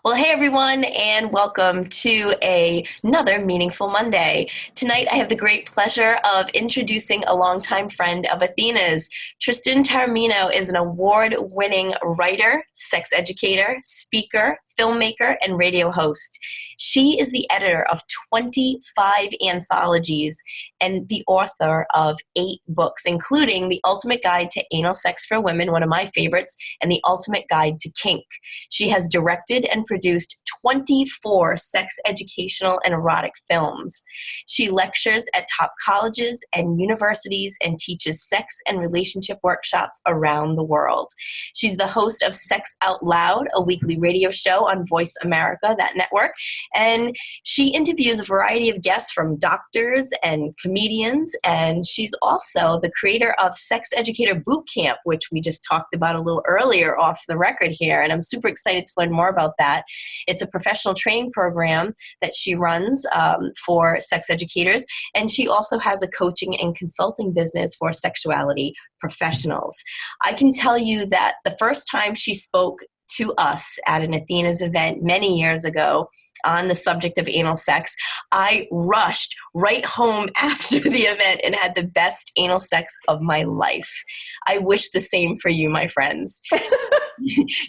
Well, hey everyone, and welcome to another Meaningful Monday. Tonight, I have the great pleasure of introducing a longtime friend of Athena's. Tristan Taormino is an award-winning writer, sex educator, speaker, filmmaker, and radio host. She is the editor of 25 anthologies and the author of 8 books, including The Ultimate Guide to Anal Sex for Women, one of my favorites, and The Ultimate Guide to Kink. She has directed and produced 24 sex educational and erotic films. She lectures at top colleges and universities and teaches sex and relationship workshops around the world. She's the host of Sex Out Loud, a weekly radio show on Voice America, that network, and she interviews a variety of guests from doctors and comedians, and she's also the creator of Sex Educator Boot Camp, which we just talked about a little earlier off the record here, and I'm super excited to learn more about that. It's a professional training program that she runs for sex educators, and she also has a coaching and consulting business for sexuality professionals. I can tell you that the first time she spoke to us at an Athena's event many years ago on the subject of anal sex, I rushed right home after the event and had the best anal sex of my life. I wish the same for you, my friends.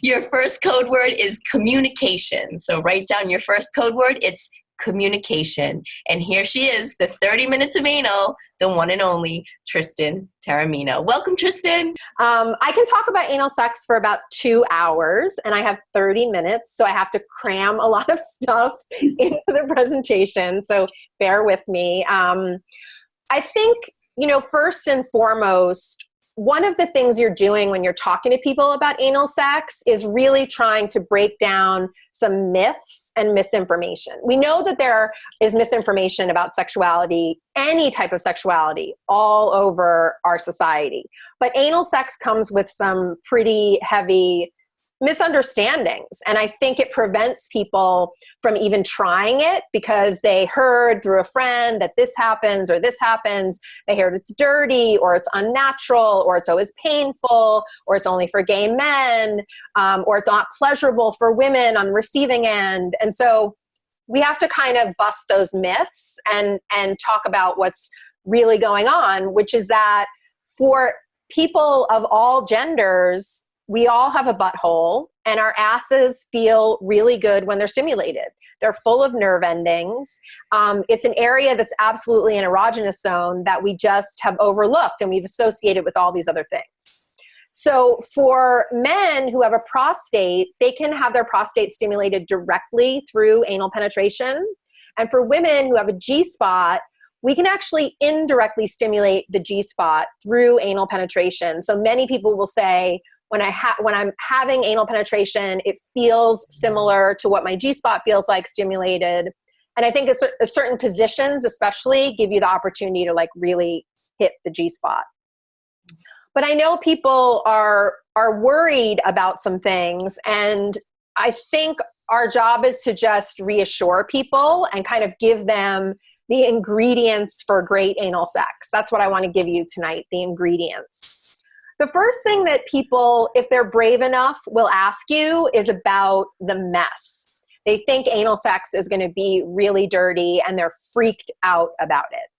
Your first code word is communication. So write down your first code word. It's communication. And here she is, the 30 minutes of anal, the one and only Tristan Taormino. Welcome, Tristan. I can talk about anal sex for about 2 hours, and I have 30 minutes, so I have to cram a lot of stuff into the presentation, so bear with me. I think, first and foremost, one of the things you're doing when you're talking to people about anal sex is really trying to break down some myths and misinformation. We know that there is misinformation about sexuality, any type of sexuality, all over our society. But anal sex comes with some pretty heavy misunderstandings. And I think it prevents people from even trying it because they heard through a friend that this happens or this happens. They heard it's dirty or it's unnatural or it's always painful or it's only for gay men or it's not pleasurable for women on the receiving end. And so we have to kind of bust those myths and talk about what's really going on, which is that for people of all genders, we all have a butthole, and our asses feel really good when they're stimulated. They're full of nerve endings. It's an area that's absolutely an erogenous zone that we just have overlooked, and we've associated with all these other things. So for men who have a prostate, they can have their prostate stimulated directly through anal penetration. And for women who have a G-spot, we can actually indirectly stimulate the G-spot through anal penetration. So many people will say, when I'm having anal penetration, it feels similar to what my G-spot feels like stimulated. And I think certain positions especially give you the opportunity to really hit the G-spot. But I know people are worried about some things, and I think our job is to just reassure people and kind of give them the ingredients for great anal sex. That's what I want to give you tonight, the ingredients. The first thing that people, if they're brave enough, will ask you is about the mess. They think anal sex is going to be really dirty and they're freaked out about it.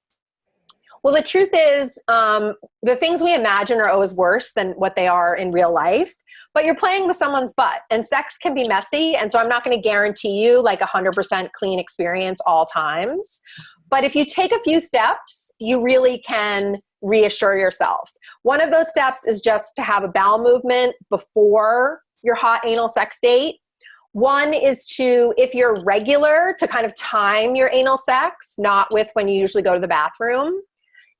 Well, the truth is, the things we imagine are always worse than what they are in real life, but you're playing with someone's butt, and sex can be messy, and so I'm not going to guarantee you 100% clean experience all times. But if you take a few steps, you really can reassure yourself. One of those steps is just to have a bowel movement before your hot anal sex date. One is to, if you're regular, to kind of time your anal sex, not with when you usually go to the bathroom.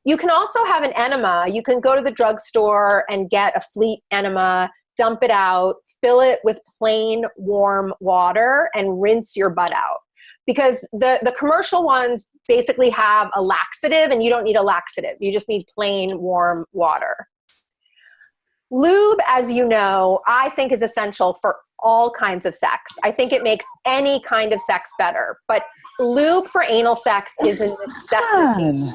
You can also have an enema. You can go to the drugstore and get a Fleet enema, dump it out, fill it with plain warm water, and rinse your butt out. Because the commercial ones basically have a laxative, and you don't need a laxative. You just need plain warm water. Lube, as you know, I think is essential for all kinds of sex. I think it makes any kind of sex better. But lube for anal sex is a necessity.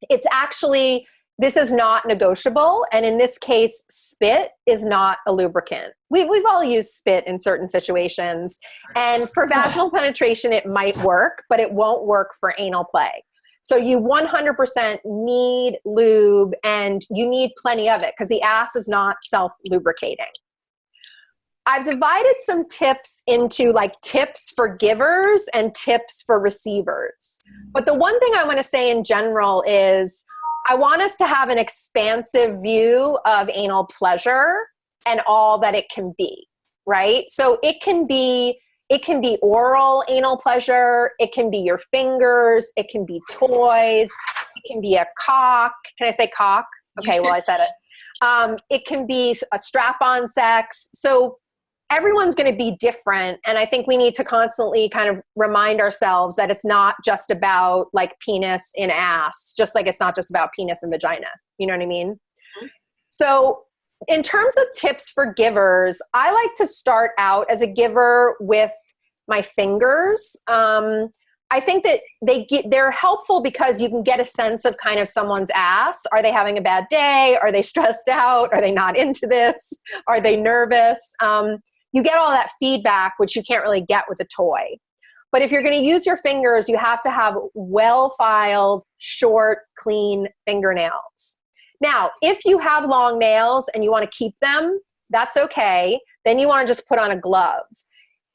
It's actually this is not negotiable. And in this case, spit is not a lubricant. We've all used spit in certain situations. And for vaginal penetration, it might work, but it won't work for anal play. So you 100% need lube, and you need plenty of it because the ass is not self-lubricating. I've divided some tips into like tips for givers and tips for receivers. But the one thing I want to say in general is I want us to have an expansive view of anal pleasure and all that it can be, right? So it can be oral anal pleasure, it can be your fingers, it can be toys, it can be a cock. Can I say cock? Okay, well I said it. It can be a strap-on sex. So everyone's going to be different. And I think we need to constantly kind of remind ourselves that it's not just about like penis in ass, just like it's not just about penis and vagina. You know what I mean? Mm-hmm. So in terms of tips for givers, I like to start out as a giver with my fingers. I think that they're helpful because you can get a sense of kind of someone's ass. Are they having a bad day? Are they stressed out? Are they not into this? Are they nervous? You get all that feedback, which you can't really get with a toy. But if you're going to use your fingers, you have to have well-filed, short, clean fingernails. Now, if you have long nails and you want to keep them, that's okay. Then you want to just put on a glove.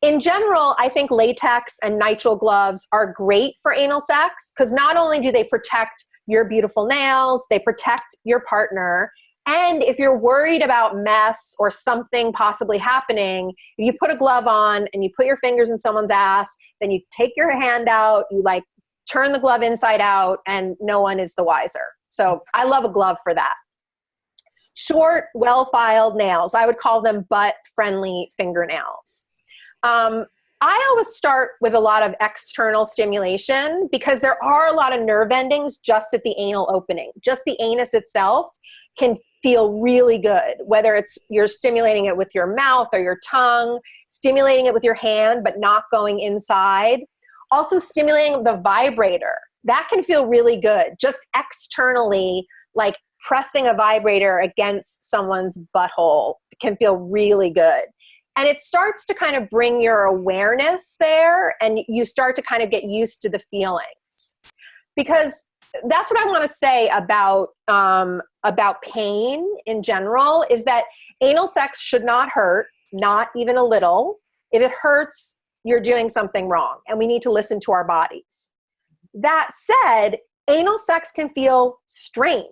In general, I think latex and nitrile gloves are great for anal sex because not only do they protect your beautiful nails, they protect your partner. And if you're worried about mess or something possibly happening, if you put a glove on and you put your fingers in someone's ass, then you take your hand out, you like turn the glove inside out, and no one is the wiser. So I love a glove for that. Short, well-filed nails. I would call them butt-friendly fingernails. I always start with a lot of external stimulation because there are a lot of nerve endings just at the anal opening. Just the anus itself can feel really good, whether it's you're stimulating it with your mouth or your tongue, stimulating it with your hand but not going inside. Also stimulating the vibrator. That can feel really good. Just externally, like pressing a vibrator against someone's butthole can feel really good. And it starts to kind of bring your awareness there, and you start to kind of get used to the feelings. Because that's what I want to say about pain in general, is that anal sex should not hurt, not even a little. If it hurts, you're doing something wrong, and we need to listen to our bodies. That said, anal sex can feel strange,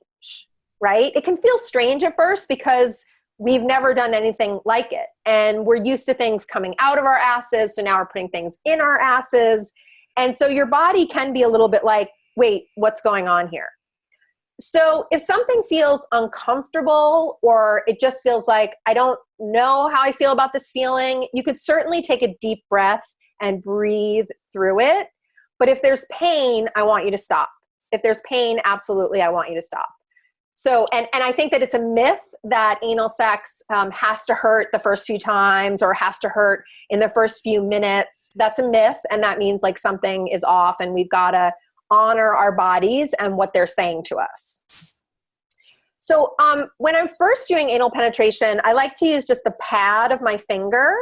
right? It can feel strange at first because we've never done anything like it. And we're used to things coming out of our asses. So now we're putting things in our asses. And so your body can be a little bit like, wait, what's going on here? So if something feels uncomfortable, or it just feels like, I don't know how I feel about this feeling, you could certainly take a deep breath and breathe through it. But if there's pain, I want you to stop. If there's pain, absolutely, I want you to stop. So, and I think that it's a myth that anal sex has to hurt the first few times or has to hurt in the first few minutes. That's a myth, and that means like something is off, and we've got to honor our bodies and what they're saying to us. So when I'm first doing anal penetration, I like to use just the pad of my finger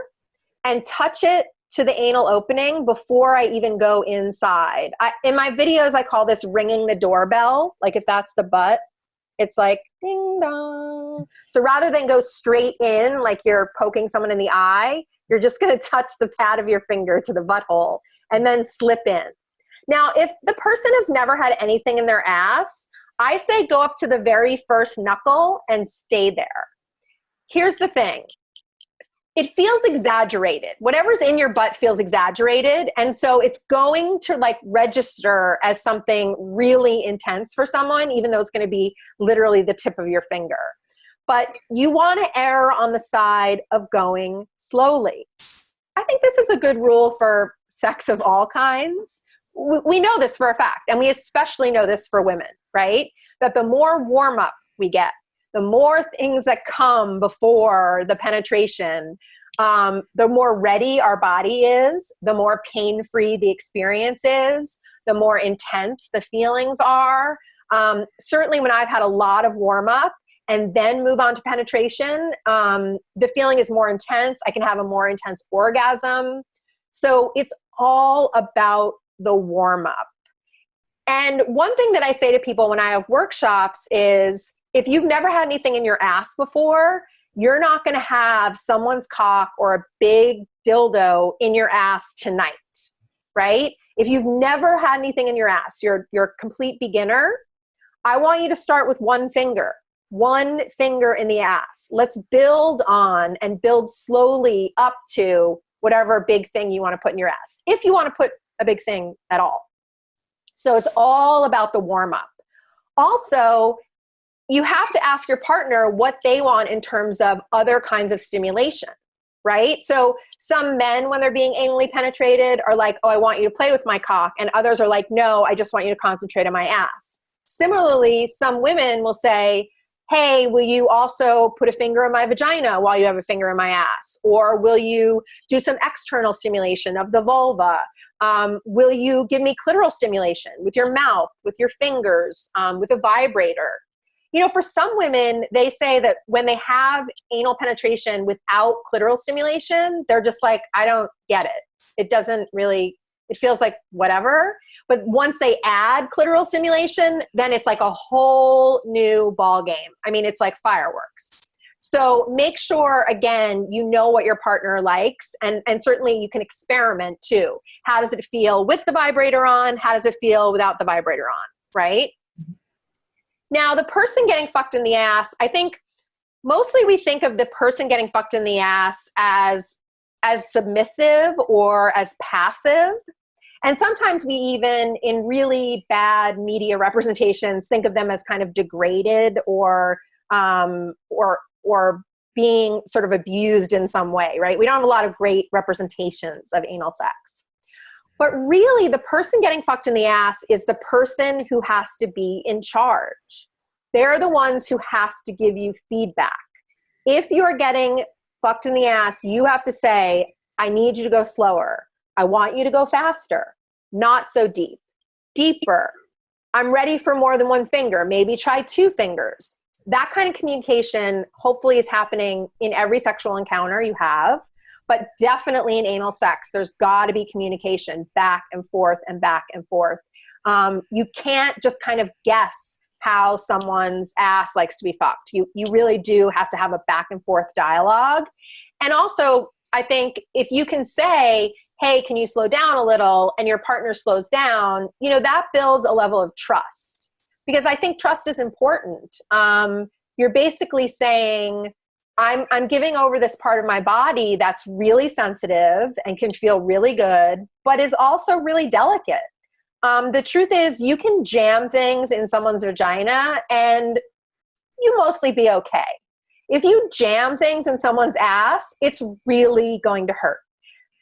and touch it to the anal opening before I even go inside. In my videos, I call this ringing the doorbell. Like if that's the butt, it's like ding dong. So rather than go straight in, like you're poking someone in the eye, you're just going to touch the pad of your finger to the butthole and then slip in. Now, if the person has never had anything in their ass, I say go up to the very first knuckle and stay there. Here's the thing. It feels exaggerated. Whatever's in your butt feels exaggerated. And so it's going to like register as something really intense for someone, even though it's going to be literally the tip of your finger. But you want to err on the side of going slowly. I think this is a good rule for sex of all kinds. We know this for a fact, and we especially know this for women, right? That the more warm up we get, the more things that come before the penetration, the more ready our body is, the more pain-free the experience is, the more intense the feelings are. Certainly when I've had a lot of warm up and then move on to penetration, the feeling is more intense. I can have a more intense orgasm. So it's all about the warm up. And one thing that I say to people when I have workshops is, if you've never had anything in your ass before, you're not going to have someone's cock or a big dildo in your ass tonight, right? If you've never had anything in your ass, you're a complete beginner. I want you to start with one finger in the ass. Let's build on and build slowly up to whatever big thing you want to put in your ass, if you want to put a big thing at all. So it's all about the warm up. Also, you have to ask your partner what they want in terms of other kinds of stimulation, right? So some men, when they're being anally penetrated, are like, oh, I want you to play with my cock. And others are like, no, I just want you to concentrate on my ass. Similarly, some women will say, hey, will you also put a finger in my vagina while you have a finger in my ass? Or will you do some external stimulation of the vulva? Will you give me clitoral stimulation with your mouth, with your fingers, with a vibrator? You know, for some women, they say that when they have anal penetration without clitoral stimulation, they're just like, I don't get it. It doesn't really, it feels like whatever. But once they add clitoral stimulation, then it's like a whole new ball game. I mean, it's like fireworks. So make sure, again, you know what your partner likes, and certainly you can experiment too. How does it feel with the vibrator on? How does it feel without the vibrator on, right? Now, the person getting fucked in the ass, I think mostly we think of the person getting fucked in the ass as submissive or as passive. And sometimes we even, in really bad media representations, think of them as kind of degraded or being sort of abused in some way, right? We don't have a lot of great representations of anal sex. But really, the person getting fucked in the ass is the person who has to be in charge. They're the ones who have to give you feedback. If you're getting fucked in the ass, you have to say, I need you to go slower. I want you to go faster. Not so deep. Deeper. I'm ready for more than one finger. Maybe try 2 fingers. That kind of communication hopefully is happening in every sexual encounter you have. But definitely in anal sex, there's got to be communication back and forth and back and forth. You can't just kind of guess how someone's ass likes to be fucked. You really do have to have a back and forth dialogue. And also, I think if you can say, hey, can you slow down a little? And your partner slows down, you know, that builds a level of trust. Because I think trust is important. You're basically saying, I'm giving over this part of my body that's really sensitive and can feel really good, but is also really delicate. The truth is, you can jam things in someone's vagina and you mostly be okay. If you jam things in someone's ass, it's really going to hurt.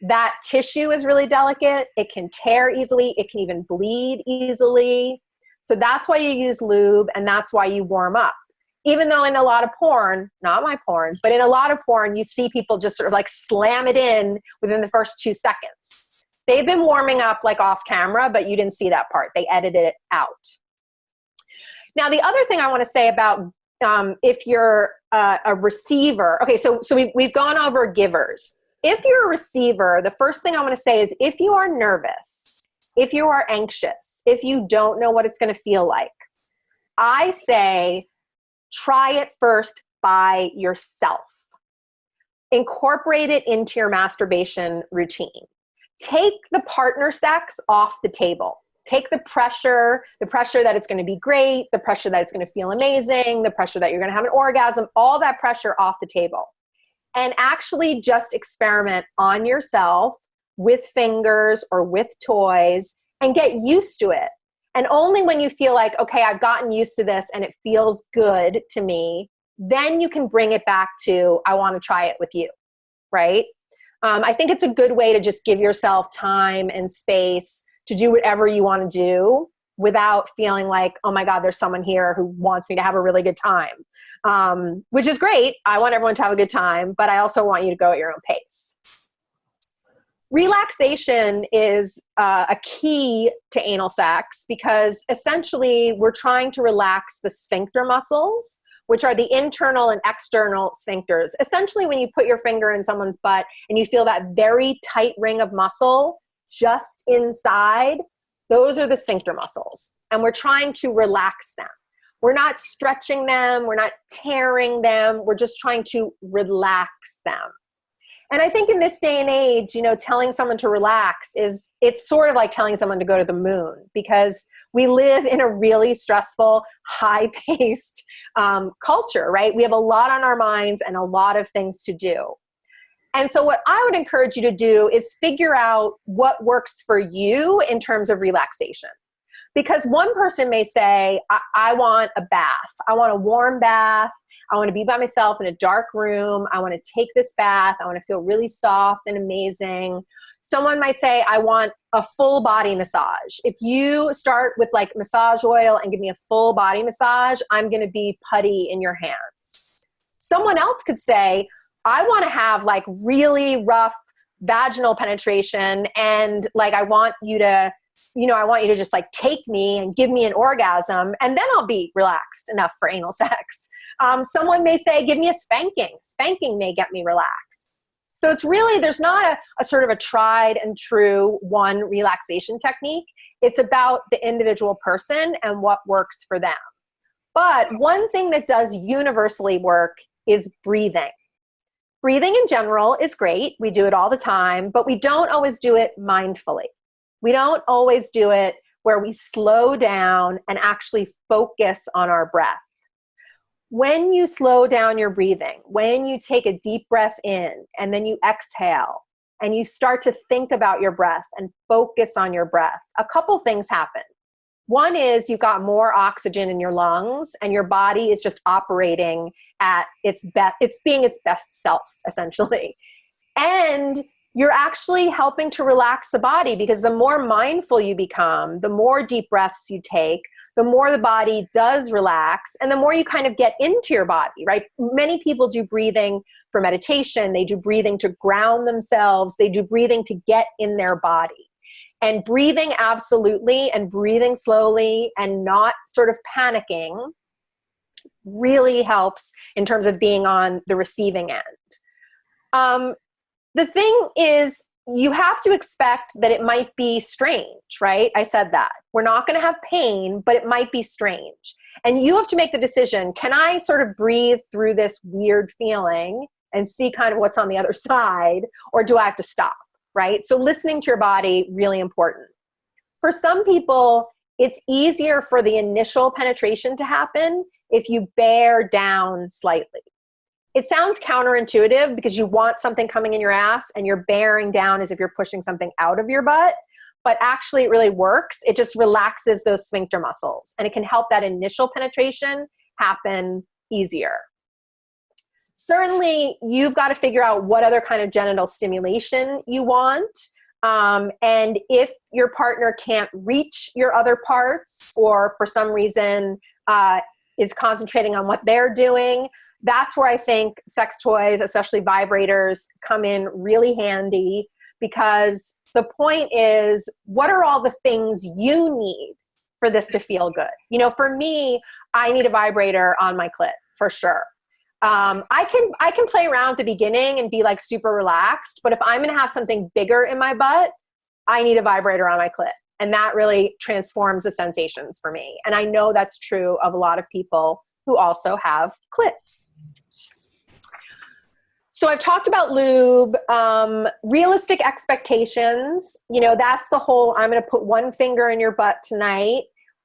That tissue is really delicate. It can tear easily. It can even bleed easily. So that's why you use lube, and that's why you warm up. Even though in a lot of porn, not my porn, but in a lot of porn, you see people just sort of like slam it in within the first 2 seconds. They've been warming up like off camera, but you didn't see that part. They edited it out. Now, the other thing I want to say about if you're a receiver, okay, so we've gone over givers. If you're a receiver, the first thing I want to say is if you are nervous, if you are anxious, if you don't know what it's going to feel like, I say, try it first by yourself. Incorporate it into your masturbation routine. Take the partner sex off the table. Take the pressure that it's going to be great, the pressure that it's going to feel amazing, the pressure that you're going to have an orgasm, all that pressure off the table. And actually just experiment on yourself with fingers or with toys and get used to it. And only when you feel like, okay, I've gotten used to this and it feels good to me, then you can bring it back to, I want to try it with you, right? I think it's a good way to just give yourself time and space to do whatever you want to do without feeling like, oh my God, there's someone here who wants me to have a really good time, which is great. I want everyone to have a good time, but I also want you to go at your own pace. Relaxation is a key to anal sex because essentially we're trying to relax the sphincter muscles, which are the internal and external sphincters. Essentially, when you put your finger in someone's butt and you feel that very tight ring of muscle just inside, those are the sphincter muscles. And we're trying to relax them. We're not stretching them. We're not tearing them. We're just trying to relax them. And I think in this day and age, telling someone to relax it's sort of like telling someone to go to the moon, because we live in a really stressful, high-paced culture, right? We have a lot on our minds and a lot of things to do. And so what I would encourage you to do is figure out what works for you in terms of relaxation. Because one person may say, I want a bath. I want a warm bath. I want to be by myself in a dark room. I want to take this bath. I want to feel really soft and amazing. Someone might say, I want a full body massage. If you start with like massage oil and give me a full body massage, I'm going to be putty in your hands. Someone else could say, I want to have like really rough vaginal penetration, and like I want you to just like take me and give me an orgasm, and then I'll be relaxed enough for anal sex. Someone may say, give me a spanking. Spanking may get me relaxed. So it's really, there's not a sort of a tried and true one relaxation technique. It's about the individual person and what works for them. But one thing that does universally work is breathing. Breathing in general is great. We do it all the time, but we don't always do it mindfully. We don't always do it where we slow down and actually focus on our breath. When you slow down your breathing, when you take a deep breath in and then you exhale and you start to think about your breath and focus on your breath, a couple things happen. One is you've got more oxygen in your lungs and your body is just operating at its best. It's being its best self, essentially. And you're actually helping to relax the body, because the more mindful you become, the more deep breaths you take, the more the body does relax, and the more you kind of get into your body, right? Many people do breathing for meditation. They do breathing to ground themselves. They do breathing to get in their body. And breathing absolutely, and breathing slowly and not sort of panicking really helps in terms of being on the receiving end. The thing is, you have to expect that it might be strange, right? I said that. We're not going to have pain, but it might be strange. And you have to make the decision, can I sort of breathe through this weird feeling and see kind of what's on the other side, or do I have to stop, right? So listening to your body, really important. For some people, it's easier for the initial penetration to happen if you bear down slightly. It sounds counterintuitive because you want something coming in your ass and you're bearing down as if you're pushing something out of your butt, but actually it really works. It just relaxes those sphincter muscles and it can help that initial penetration happen easier. Certainly, you've got to figure out what other kind of genital stimulation you want. And if your partner can't reach your other parts, or for some reason is concentrating on what they're doing, that's where I think sex toys, especially vibrators, come in really handy, because the point is, what are all the things you need for this to feel good? For me, I need a vibrator on my clit for sure. I can play around at the beginning and be like super relaxed, but if I'm going to have something bigger in my butt, I need a vibrator on my clit. And that really transforms the sensations for me. And I know that's true of a lot of people who also have clits. So I've talked about lube, realistic expectations. That's the whole, I'm going to put one finger in your butt tonight.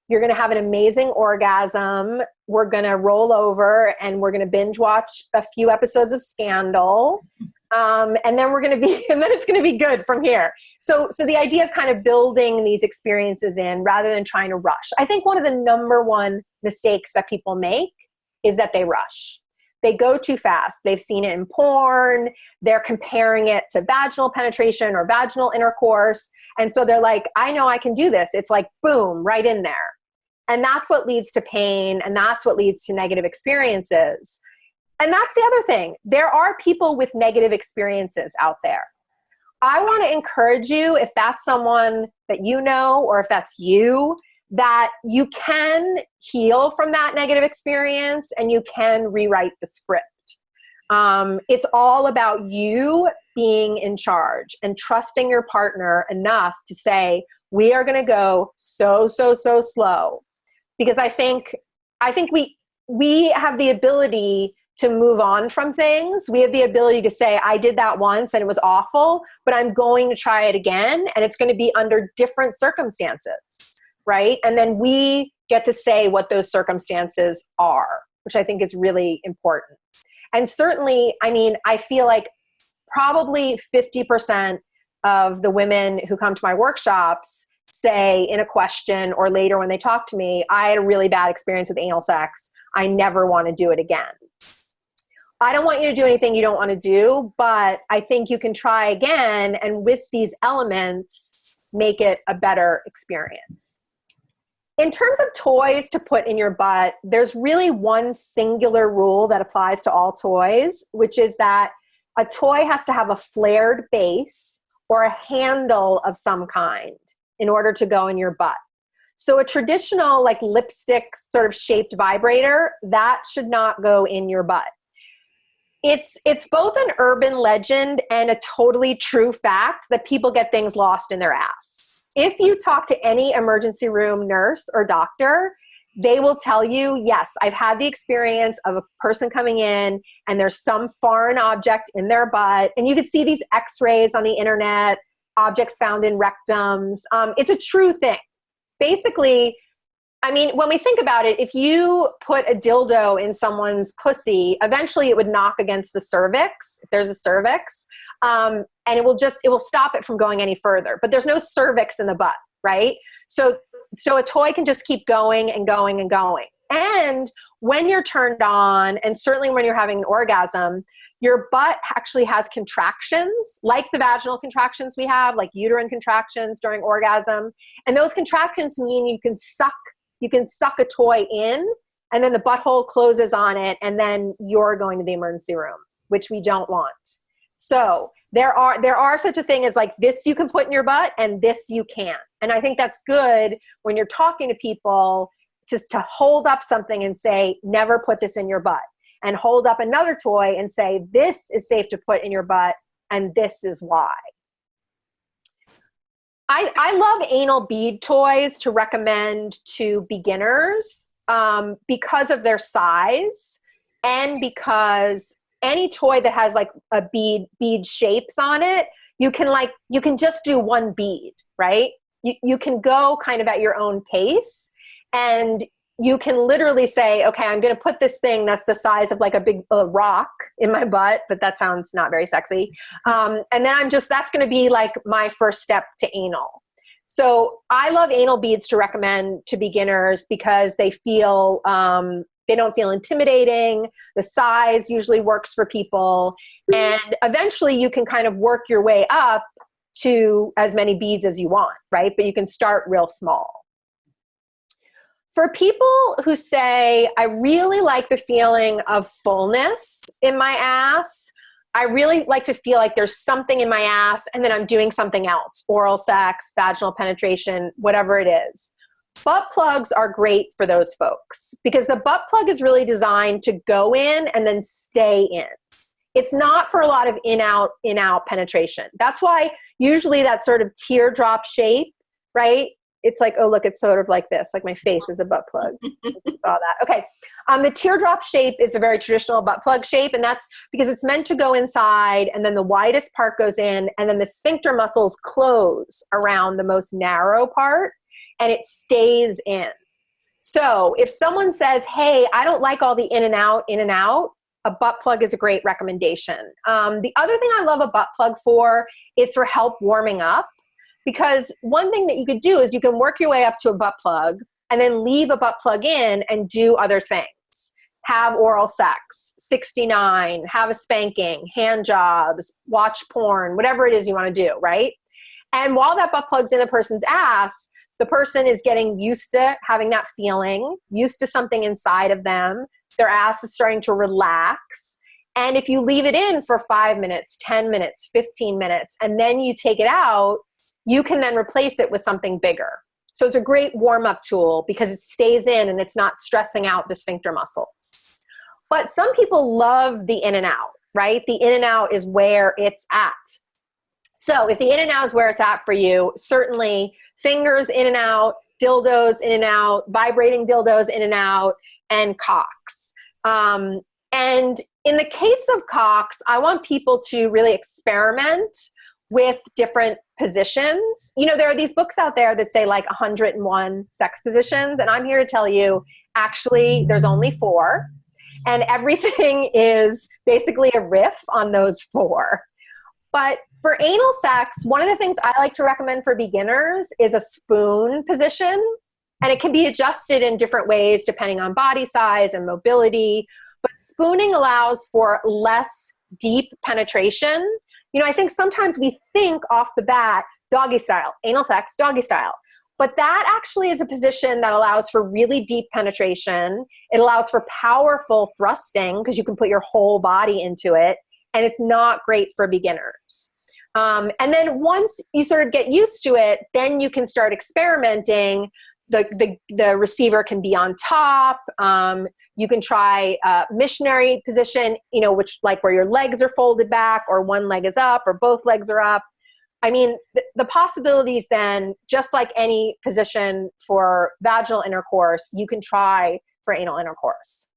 You're going to have an amazing orgasm. We're going to roll over and we're going to binge watch a few episodes of Scandal. And then it's going to be good from here. So the idea of kind of building these experiences in rather than trying to rush. I think one of the number one mistakes that people make is that they rush. They go too fast. They've seen it in porn. They're comparing it to vaginal penetration or vaginal intercourse. And so they're like, I know I can do this. It's like, boom, right in there. And that's what leads to pain. And that's what leads to negative experiences. And that's the other thing. There are people with negative experiences out there. I want to encourage you, if that's someone that you know, or if that's you, that you can heal from that negative experience and you can rewrite the script. It's all about you being in charge and trusting your partner enough to say, we are going to go so slow. Because I think we have the ability to move on from things. We have the ability to say, I did that once and it was awful, but I'm going to try it again. And it's going to be under different circumstances, right? And then we get to say what those circumstances are, which I think is really important. And certainly, I mean, I feel like probably 50% of the women who come to my workshops say in a question or later when they talk to me, I had a really bad experience with anal sex. I never want to do it again. I don't want you to do anything you don't want to do, but I think you can try again, and with these elements, make it a better experience. In terms of toys to put in your butt, there's really one singular rule that applies to all toys, which is that a toy has to have a flared base or a handle of some kind in order to go in your butt. So a traditional like lipstick sort of shaped vibrator, that should not go in your butt. It's both an urban legend and a totally true fact that people get things lost in their ass. If you talk to any emergency room nurse or doctor, they will tell you, yes, I've had the experience of a person coming in and there's some foreign object in their butt. And you can see these x-rays on the internet, objects found in rectums. It's a true thing. Basically, I mean, when we think about it, if you put a dildo in someone's pussy, eventually it would knock against the cervix, if there's a cervix, and it will stop it from going any further. But there's no cervix in the butt, right? So a toy can just keep going and going and going. And when you're turned on, and certainly when you're having an orgasm, your butt actually has contractions, like the vaginal contractions we have, like uterine contractions during orgasm. And those contractions mean you can suck a toy in, and then the butthole closes on it, and then you're going to the emergency room, which we don't want. So there are such a thing as like this you can put in your butt and this you can't. And I think that's good when you're talking to people to hold up something and say, never put this in your butt. And hold up another toy and say, this is safe to put in your butt and this is why. I love anal bead toys to recommend to beginners because of their size and because any toy that has like a bead shapes on it, you can just do one bead, right? You can go kind of at your own pace, and you can literally say, okay, I'm going to put this thing that's the size of like a big rock in my butt, but that sounds not very sexy. And then that's going to be like my first step to anal. So I love anal beads to recommend to beginners because they don't feel intimidating. The size usually works for people. And eventually you can kind of work your way up to as many beads as you want, right? But you can start real small. For people who say, I really like the feeling of fullness in my ass, I really like to feel like there's something in my ass and then I'm doing something else, oral sex, vaginal penetration, whatever it is. Butt plugs are great for those folks because the butt plug is really designed to go in and then stay in. It's not for a lot of in-out penetration. That's why usually that sort of teardrop shape, right? It's like, oh, look, it's sort of like this, like my face is a butt plug. You saw that. Okay. The teardrop shape is a very traditional butt plug shape, and that's because it's meant to go inside, and then the widest part goes in, and then the sphincter muscles close around the most narrow part, and it stays in. So if someone says, hey, I don't like all the in and out, a butt plug is a great recommendation. The other thing I love a butt plug for is for help warming up. Because one thing that you could do is you can work your way up to a butt plug and then leave a butt plug in and do other things. Have oral sex, 69, have a spanking, hand jobs, watch porn, whatever it is you want to do, right? And while that butt plug's in the person's ass, the person is getting used to having that feeling, used to something inside of them. Their ass is starting to relax. And if you leave it in for 5 minutes, 10 minutes, 15 minutes, and then you take it out, you can then replace it with something bigger. So it's a great warm-up tool because it stays in and it's not stressing out the sphincter muscles. But some people love the in and out, right? The in and out is where it's at. So if the in and out is where it's at for you, certainly fingers in and out, dildos in and out, vibrating dildos in and out, and cocks. And in the case of cocks, I want people to really experiment with different positions. You know, there are these books out there that say like 101 sex positions, and I'm here to tell you, actually, there's only 4, and everything is basically a riff on those 4. But for anal sex, one of the things I like to recommend for beginners is a spoon position, and it can be adjusted in different ways depending on body size and mobility, but spooning allows for less deep penetration. You know, I think sometimes we think off the bat, doggy style, anal sex, doggy style. But that actually is a position that allows for really deep penetration. It allows for powerful thrusting because you can put your whole body into it. And it's not great for beginners. And then once you sort of get used to it, then you can start experimenting. The receiver can be on top. You can try a missionary position, you know, which like where your legs are folded back or one leg is up or both legs are up. I mean, the possibilities then, just like any position for vaginal intercourse, you can try for anal intercourse.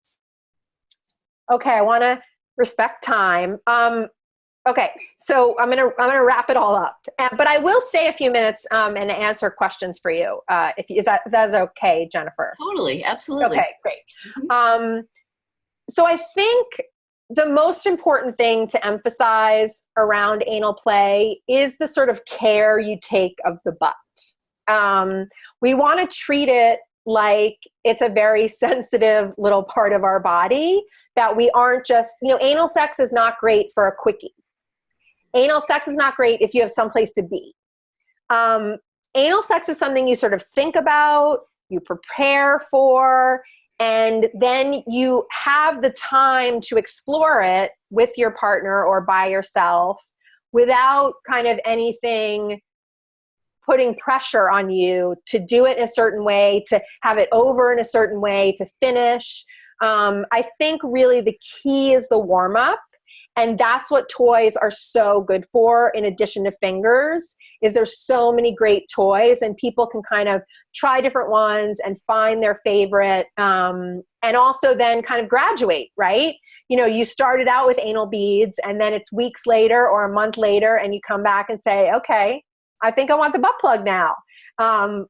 Okay, I want to respect time. Okay, so I'm gonna wrap it all up, but I will stay a few minutes and answer questions for you. Is that okay, Jennifer? Totally, absolutely. Okay, great. So I think the most important thing to emphasize around anal play is the sort of care you take of the butt. We want to treat it like it's a very sensitive little part of our body, that we aren't just, you know, anal sex is not great for a quickie. Anal sex is not great if you have someplace to be. Anal sex is something you sort of think about, you prepare for, and then you have the time to explore it with your partner or by yourself without kind of anything putting pressure on you to do it in a certain way, to have it over in a certain way, to finish. I think really the key is the warm-up. And that's what toys are so good for, in addition to fingers, is there's so many great toys and people can kind of try different ones and find their favorite, and also then kind of graduate, right? You know, you started out with anal beads and then it's weeks later or a month later and you come back and say, okay, I think I want the butt plug now,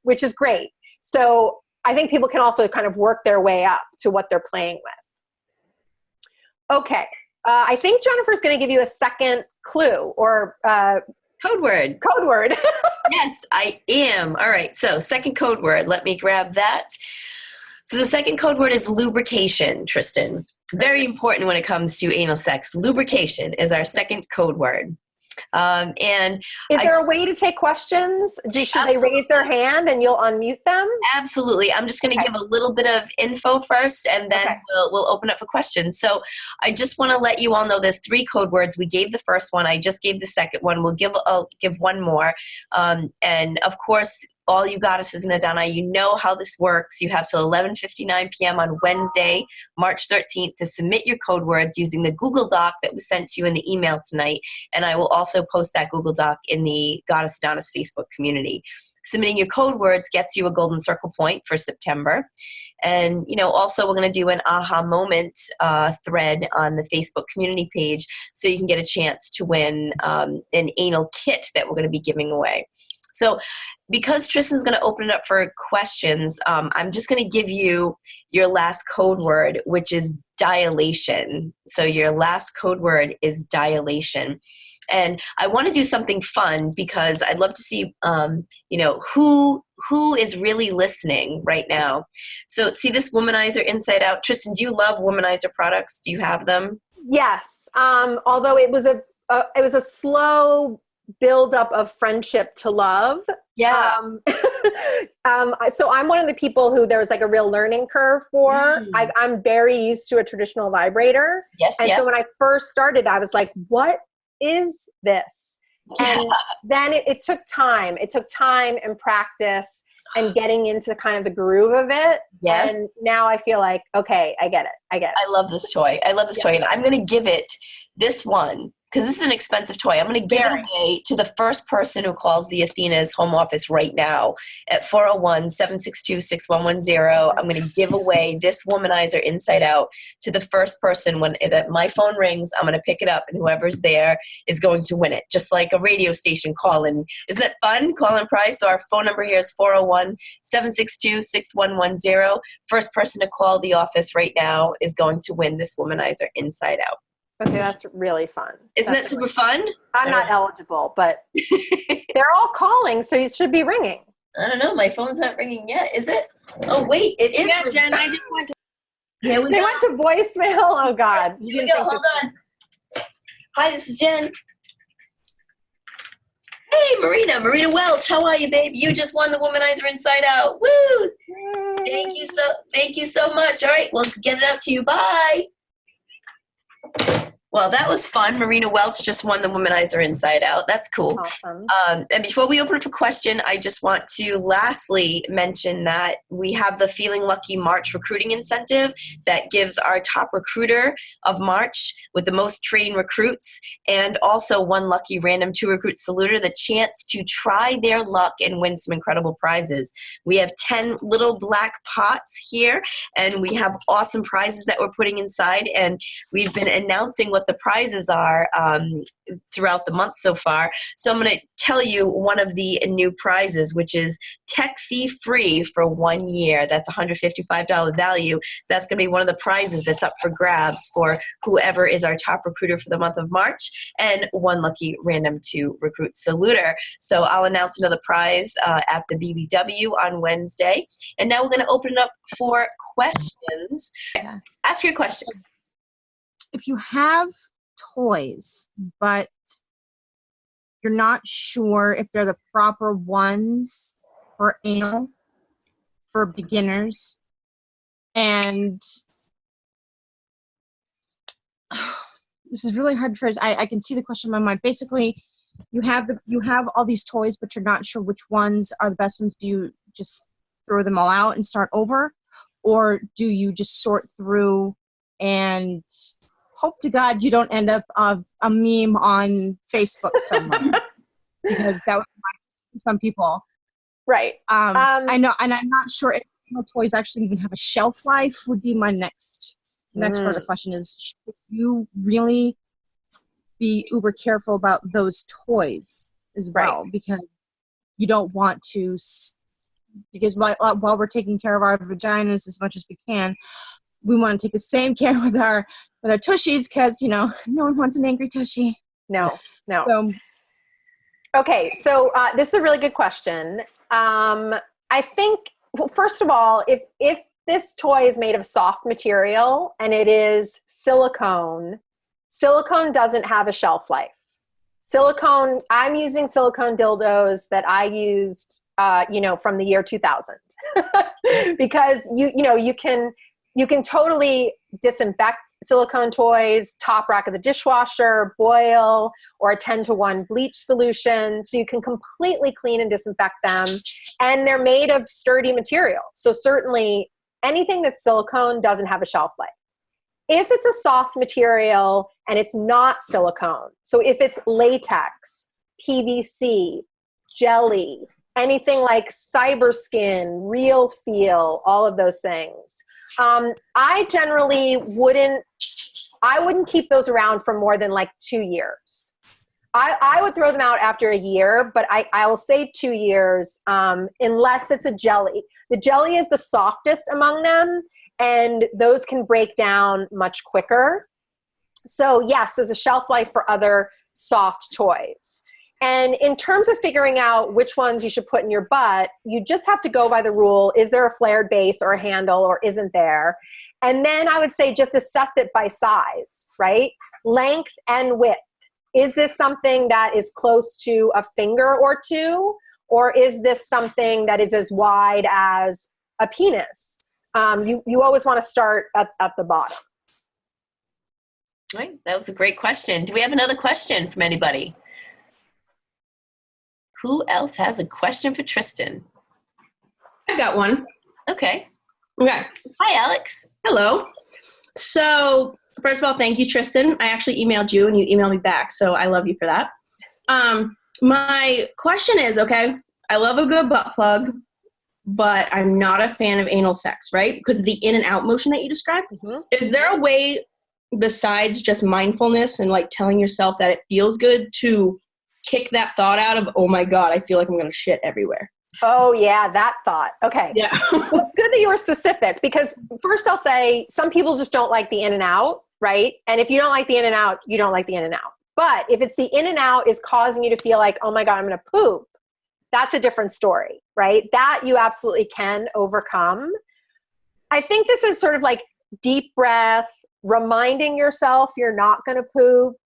which is great. So I think people can also kind of work their way up to what they're playing with. Okay. I think Jennifer's going to give you a second clue or code word. Code word. Yes, I am. All right. So second code word. Let me grab that. So the second code word is lubrication, Tristan. Very important when it comes to anal sex. Lubrication is our second code word. And is there a way to take questions? Should they raise their hand and you'll unmute them? Absolutely. I'm just going to give a little bit of info first, and then we'll open up for questions. So I just want to let you all know there's 3 code words. We gave the first one. I just gave the second one. I'll give one more. And of course, all you goddesses and Adoni, you know how this works. You have till 11:59 p.m. on Wednesday, March 13th, to submit your code words using the Google Doc that was sent to you in the email tonight. And I will also post that Google Doc in the Goddess Adonis Facebook community. Submitting your code words gets you a golden circle point for September. And, you know, also we're going to do an aha moment thread on the Facebook community page so you can get a chance to win an anal kit that we're going to be giving away. So because Tristan's going to open it up for questions, I'm just going to give you your last code word, which is dilation. So your last code word is dilation. And I want to do something fun because I'd love to see, you know, who is really listening right now. So see this womanizer inside out. Tristan, do you love womanizer products? Do you have them? Yes. Although it was a slow buildup of friendship to love. Yeah. So I'm one of the people who there was like a real learning curve for. I'm very used to a traditional vibrator. Yes, and yes. so when I first started, I was like, what is this? Yeah. And then it took time. It took time and practice and getting into kind of the groove of it. Yes. And now I feel like, okay, I get it. I love this toy. I love this toy. And I'm going to give it this one, because this is an expensive toy. I'm going to give it away to the first person who calls the Athena's home office right now at 401-762-6110. I'm going to give away this womanizer inside out to the first person. When that my phone rings, I'm going to pick it up, and whoever's there is going to win it. Just like a radio station calling. Isn't that fun? Call-in prize. So our phone number here is 401-762-6110. First person to call the office right now is going to win this womanizer inside out. Okay, that's really fun. Isn't that super fun? I'm not eligible, but they're all calling, so it should be ringing. I don't know. My phone's not ringing yet. Is it? Oh, wait. It is. Yeah, Jen, I just went to... Here we They go. went to voicemail? Oh, God. Here we go. Hold on. Hi, this is Jen. Hey, Marina. Marina Welch. How are you, babe? You just won the Womanizer Inside Out. Woo! Thank you so much. All right, we'll get it out to you. Bye. Well, that was fun. Marina Welch just won the Womanizer Inside Out. That's cool. Awesome. And before we open up a question, I just want to lastly mention that we have the Feeling Lucky March recruiting incentive that gives our top recruiter of March with the most trained recruits and also one lucky random 2 recruit saluter the chance to try their luck and win some incredible prizes. We have 10 little black pots here, and we have awesome prizes that we're putting inside, and we've been announcing what the prizes are throughout the month so far. So I'm going to tell you one of the new prizes, which is tech fee free for 1 year. That's $155 value. That's going to be one of the prizes that's up for grabs for whoever is our top recruiter for the month of March, and one lucky random 2 recruit saluter. So I'll announce another prize at the BBW on Wednesday. And now we're going to open it up for questions. Yeah. Ask your question. If you have toys, but you're not sure if they're the proper ones for anal, for beginners, and this is really hard to phrase. I can see the question in my mind. Basically, you have all these toys, but you're not sure which ones are the best ones. Do you just throw them all out and start over, or do you just sort through and hope to God you don't end up a meme on Facebook somewhere? Because that would be some people. Right. I know, and I'm not sure if toys actually even have a shelf life. Would be my next part of the question is: should you really be uber careful about those toys as well? Right. Because you don't want to. Because while we're taking care of our vaginas as much as we can, we want to take the same care with our tushies, because no one wants an angry tushy. No. So, okay, so this is a really good question. I think, well, first of all, if this toy is made of soft material and it is silicone doesn't have a shelf life. I'm using silicone dildos that I used, from the year 2000, because you can totally disinfect silicone toys, top rack of the dishwasher, boil, or a 10-to-1 bleach solution. So you can completely clean and disinfect them. And they're made of sturdy material. So certainly anything that's silicone doesn't have a shelf life. If it's a soft material and it's not silicone, so if it's latex, PVC, jelly, anything like cyberskin, real feel, all of those things, I generally wouldn't keep those around for more than like 2 years. I would throw them out after a year, but I will say 2 years, unless it's a jelly. The jelly is the softest among them, and those can break down much quicker. So yes, there's a shelf life for other soft toys. And in terms of figuring out which ones you should put in your butt, you just have to go by the rule: is there a flared base or a handle, or isn't there? And then I would say just assess it by size, right? Length and width. is this something that is close to a finger or two, or is this something that is as wide as a penis? You always want to start at the bottom. Right. That was a great question. Do we have another question from anybody? Who else has a question for Tristan? I've got one. Okay. Okay. Hi, Alex. Hello. So, first of all, thank you, Tristan. I actually emailed you and you emailed me back, so I love you for that. My question is, okay, I love a good butt plug, but I'm not a fan of anal sex, right? Because of the in and out motion that you described. Mm-hmm. Is there a way besides just mindfulness and like telling yourself that it feels good to kick that thought out of, oh my God, I feel like I'm going to shit everywhere? Oh yeah, that thought. Okay. Yeah. Well, it's good that you were specific, because first I'll say some people just don't like the in and out, right? And if you don't like the in and out, you don't like the in and out. But if it's the in and out is causing you to feel like, oh my God, I'm going to poop, that's a different story, right? That you absolutely can overcome. I think this is sort of like deep breath, reminding yourself you're not going to poop.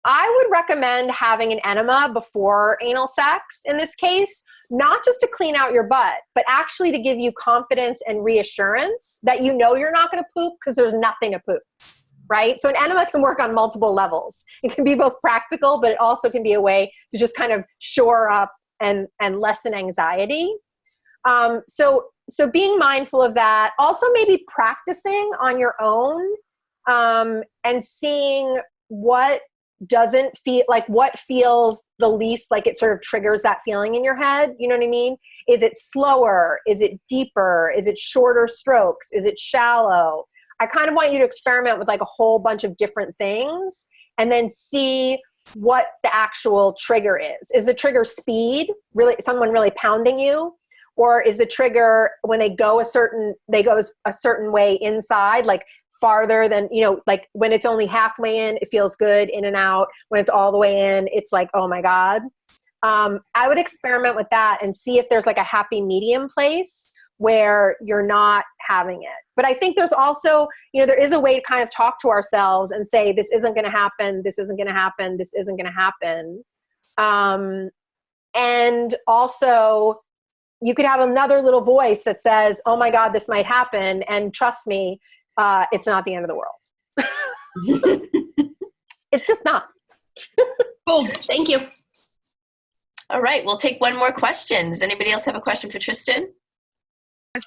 I would recommend having an enema before anal sex in this case, not just to clean out your butt, but actually to give you confidence and reassurance that you know you're not going to poop because there's nothing to poop, right? So an enema can work on multiple levels. It can be both practical, but it also can be a way to just kind of shore up and lessen anxiety. So being mindful of that, also maybe practicing on your own and seeing what doesn't feel like, what feels the least like it sort of triggers that feeling in your head. You know what I mean? Is it slower? Is it deeper? Is it shorter strokes? Is it shallow? I kind of want you to experiment with like a whole bunch of different things and then see what the actual trigger is. Is the trigger speed, really someone really pounding you? Or is the trigger when they go a certain way inside, like farther than, like when it's only halfway in, it feels good in and out. When it's all the way in, it's like, oh my God. I would experiment with that and see if there's like a happy medium place where you're not having it. But I think there's also, there is a way to kind of talk to ourselves and say, this isn't going to happen. This isn't going to happen. This isn't going to happen. And also, you could have another little voice that says, oh my God, this might happen. And trust me, it's not the end of the world. It's just not. Cool. Thank you. All right. We'll take one more question. Does anybody else have a question for Tristan?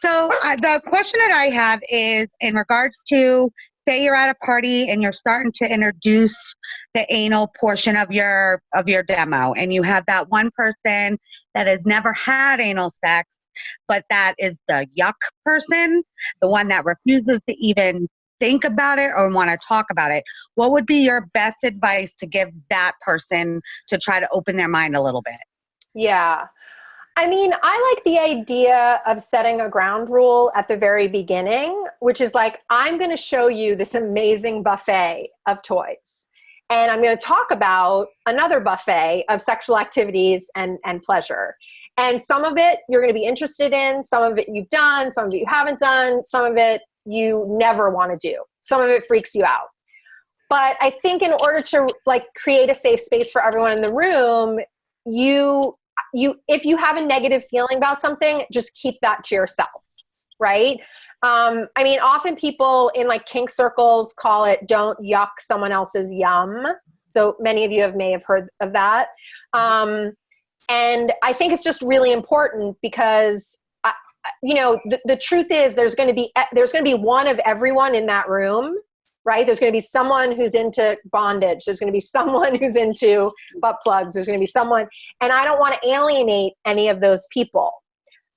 So the question that I have is in regards to, say you're at a party and you're starting to introduce the anal portion of your demo, and you have that one person that has never had anal sex, but that is the yuck person, the one that refuses to even think about it or want to talk about it. What would be your best advice to give that person to try to open their mind a little bit? Yeah. I mean, I like the idea of setting a ground rule at the very beginning, which is like, I'm going to show you this amazing buffet of toys. And I'm going to talk about another buffet of sexual activities and pleasure. And some of it you're going to be interested in, some of it you've done, some of it you haven't done, some of it you never want to do. Some of it freaks you out. But I think in order to like create a safe space for everyone in the room, if you have a negative feeling about something, just keep that to yourself, right? I mean, often people in like kink circles call it don't yuck someone else's yum. So many of you may have heard of that. And I think it's just really important because, the truth is there's going to be one of everyone in that room, right? There's going to be someone who's into bondage. There's going to be someone who's into butt plugs. There's going to be someone, and I don't want to alienate any of those people.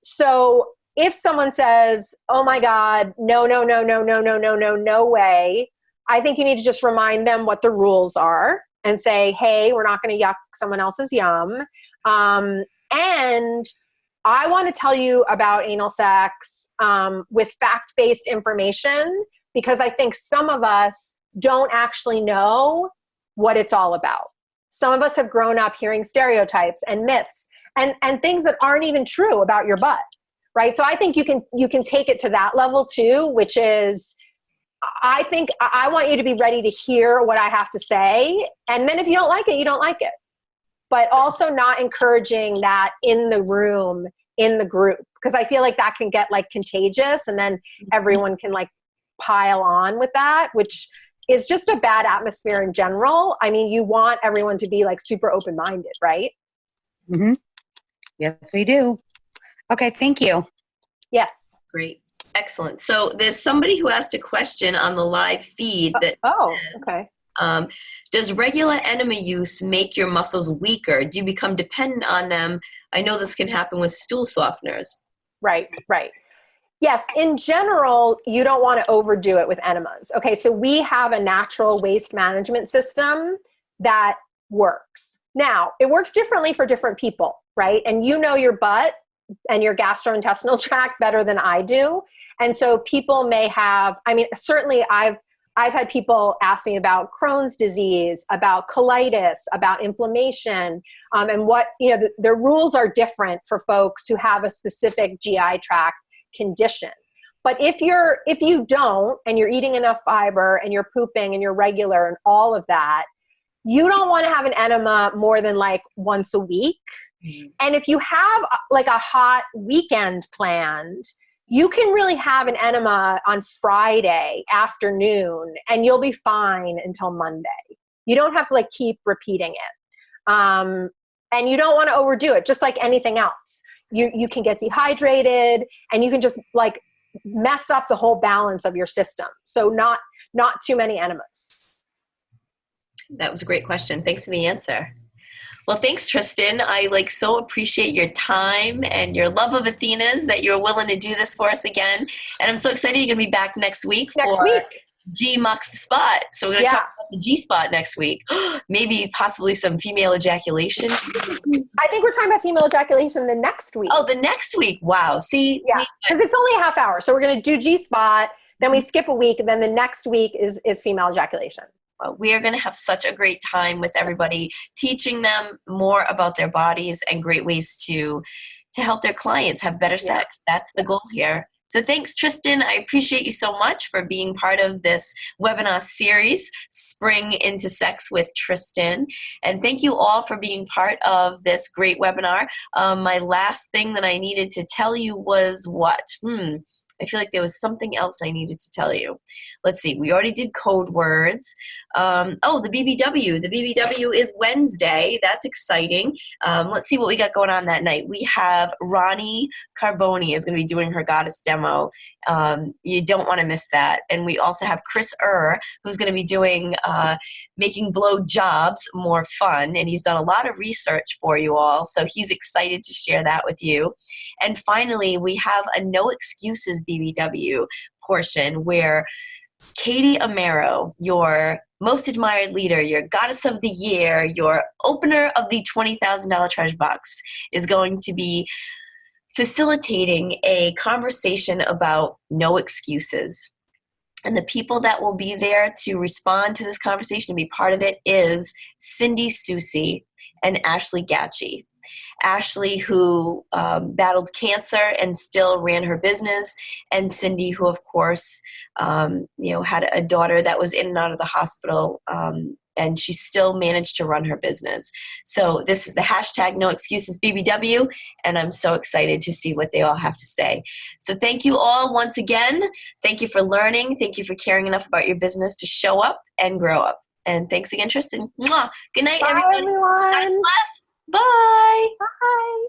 So if someone says, oh my God, no way, I think you need to just remind them what the rules are and say, hey, we're not going to yuck someone else's yum. And I want to tell you about anal sex with fact-based information, because I think some of us don't actually know what it's all about. Some of us have grown up hearing stereotypes and myths and things that aren't even true about your butt, right? So I think you can take it to that level too, which is I think I want you to be ready to hear what I have to say. And then if you don't like it, you don't like it. But also not encouraging that in the room, in the group, because I feel like that can get like contagious, and then everyone can like pile on with that, which is just a bad atmosphere in general. I mean, you want everyone to be like super open-minded, right? Mm-hmm. Yes, we do. Okay, thank you. Yes. Great. Excellent. So there's somebody who asked a question on the live feed that Okay. Does regular enema use make your muscles weaker? Do you become dependent on them? I know this can happen with stool softeners. Right. Yes, in general, you don't want to overdo it with enemas. Okay, so we have a natural waste management system that works. Now, it works differently for different people, right? And you know your butt and your gastrointestinal tract better than I do. And so people may have, I mean, certainly I've had people ask me about Crohn's disease, about colitis, about inflammation, and what, you know, the rules are different for folks who have a specific GI tract condition. But if you don't, and you're eating enough fiber and you're pooping and you're regular and all of that, you don't want to have an enema more than like once a week. Mm-hmm. And if you have like a hot weekend planned, you can really have an enema on Friday afternoon and you'll be fine until Monday. You don't have to like keep repeating it. And you don't want to overdo it, just like anything else. You can get dehydrated and you can just like mess up the whole balance of your system. So not too many enemas. That was a great question. Thanks for the answer. Well, thanks, Tristan. I so appreciate your time and your love of Athena's, that you're willing to do this for us again. And I'm so excited you're going to be back next week for G Mocks the Spot. So we're going to talk about the G spot next week. Maybe possibly some female ejaculation. I think we're talking about female ejaculation the next week. Oh, the next week. Wow. See? Yeah, because it's only a half hour. So we're going to do G spot, then we skip a week, and then the next week is female ejaculation. We are going to have such a great time with everybody, teaching them more about their bodies and great ways to help their clients have better sex. That's the goal here. So thanks, Tristan. I appreciate you so much for being part of this webinar series, Spring into Sex with Tristan. And thank you all for being part of this great webinar. My last thing that I needed to tell you was what? I feel like there was something else I needed to tell you. Let's see. We already did code words. The BBW. The BBW is Wednesday. That's exciting. Let's see what we got going on that night. We have Ronnie Carboni is going to be doing her goddess demo. You don't want to miss that. And we also have Chris who's going to be doing making blow jobs more fun. And he's done a lot of research for you all. So he's excited to share that with you. And finally, we have a no excuses BBW portion where Katie Amaro, your most admired leader, your goddess of the year, your opener of the $20,000 treasure box, is going to be facilitating a conversation about no excuses. And the people that will be there to respond to this conversation and be part of it is Cindy Susi and Ashley Gatchie. Ashley, who battled cancer and still ran her business, and Cindy, who of course, had a daughter that was in and out of the hospital, and she still managed to run her business. So this is the hashtag No Excuses BBW, and I'm so excited to see what they all have to say. So thank you all once again. Thank you for learning. Thank you for caring enough about your business to show up and grow up. And thanks again, Tristan. Mwah. Good night, Bye, everyone. everyone. God bless. Bye. Bye.